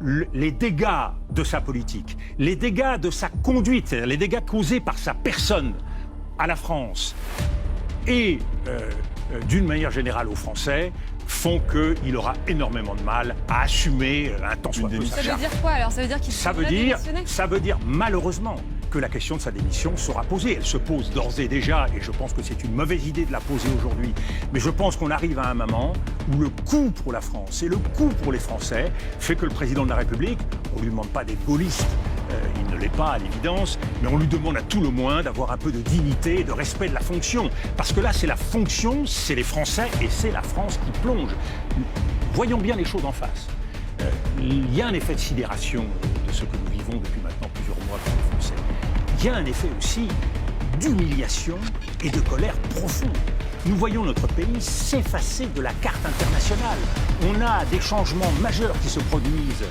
les dégâts de sa politique, les dégâts de sa conduite, c'est-à-dire les dégâts causés par sa personne à la France et d'une manière générale aux Français, font qu'il aura énormément de mal à assumer un tant soit peu sa Ça charge. veut dire quoi alors? Ça veut dire qu'il Ça veut dire malheureusement que la question de sa démission sera posée. Elle se pose d'ores et déjà, et je pense que c'est une mauvaise idée de la poser aujourd'hui. Mais je pense qu'on arrive à un moment où le coût pour la France et le coût pour les Français fait que le président de la République, on ne lui demande pas d'être gaulliste, il ne l'est pas à l'évidence, mais on lui demande à tout le moins d'avoir un peu de dignité et de respect de la fonction. Parce que là, c'est la fonction, c'est les Français et c'est la France qui plonge. Voyons bien les choses en face. Il y a un effet de sidération de ce que nous vivons depuis maintenant plusieurs mois pour les Français. Il y a un effet aussi d'humiliation et de colère profonde. Nous voyons notre pays s'effacer de la carte internationale. On a des changements majeurs qui se produisent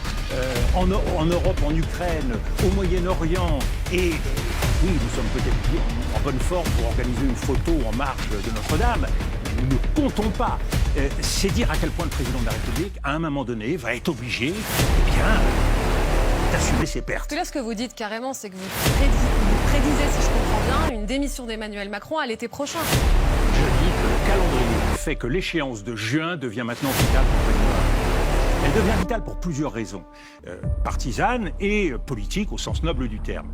en Europe, en Ukraine, au Moyen-Orient. Et oui, nous sommes peut-être en bonne forme pour organiser une photo en marge de Notre-Dame. Nous ne comptons pas. C'est dire à quel point le président de la République, à un moment donné, va être obligé d'assumer ses pertes. Parce que là, ce que vous dites carrément, c'est que vous prédisez, si je comprends bien, une démission d'Emmanuel Macron à l'été prochain. Je dis que le calendrier fait que l'échéance de juin devient maintenant vitale pour le président de la République. Elle devient vitale pour plusieurs raisons, partisanes et politiques au sens noble du terme.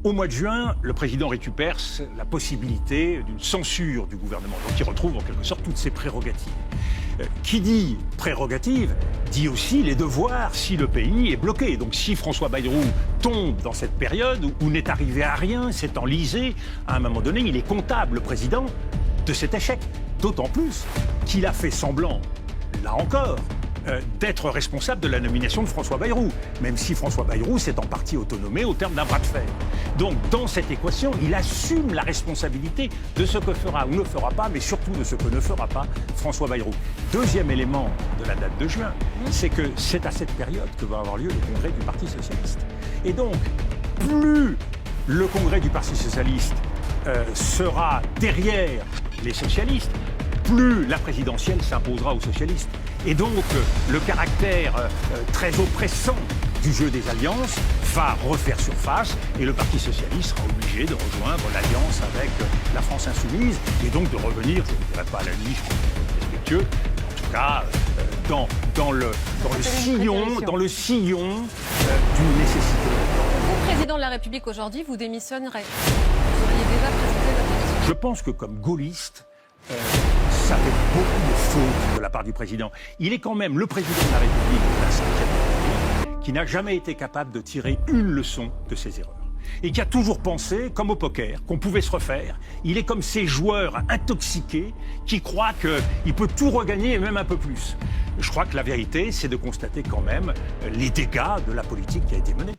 Au mois de juin, le président récupère la possibilité d'une censure du gouvernement, donc il retrouve en quelque sorte toutes ses prérogatives. Qui dit prérogative, dit aussi les devoirs si le pays est bloqué. Donc si François Bayrou tombe dans cette période où n'est arrivé à rien, s'est enlisé, à un moment donné, il est comptable, le président, de cet échec. D'autant plus qu'il a fait semblant, là encore, d'être responsable de la nomination de François Bayrou, même si François Bayrou s'est en partie autonomé au terme d'un bras de fer. Donc dans cette équation, il assume la responsabilité de ce que fera ou ne fera pas, mais surtout de ce que ne fera pas François Bayrou. Deuxième élément de la date de juin, c'est que c'est à cette période que va avoir lieu le congrès du Parti socialiste. Et donc, plus le congrès du Parti socialiste sera derrière les socialistes, plus la présidentielle s'imposera aux socialistes. Et donc, le caractère très oppressant du jeu des alliances va refaire surface et le Parti socialiste sera obligé de rejoindre l'alliance avec la France insoumise et donc de revenir, je ne dirais pas à la nuit, je pense que c'est respectueux, en tout cas dans le sillon d'une nécessité. Vous, président de la République aujourd'hui, vous démissionnerez. Vous auriez déjà présenté votre démission. Je pense que comme gaulliste, ça fait beaucoup de fautes de la part du président. Il est quand même le président de la République de la Ve République qui n'a jamais été capable de tirer une leçon de ses erreurs. Et qui a toujours pensé, comme au poker, qu'on pouvait se refaire. Il est comme ces joueurs intoxiqués qui croient qu'il peut tout regagner et même un peu plus. Je crois que la vérité, c'est de constater quand même les dégâts de la politique qui a été menée.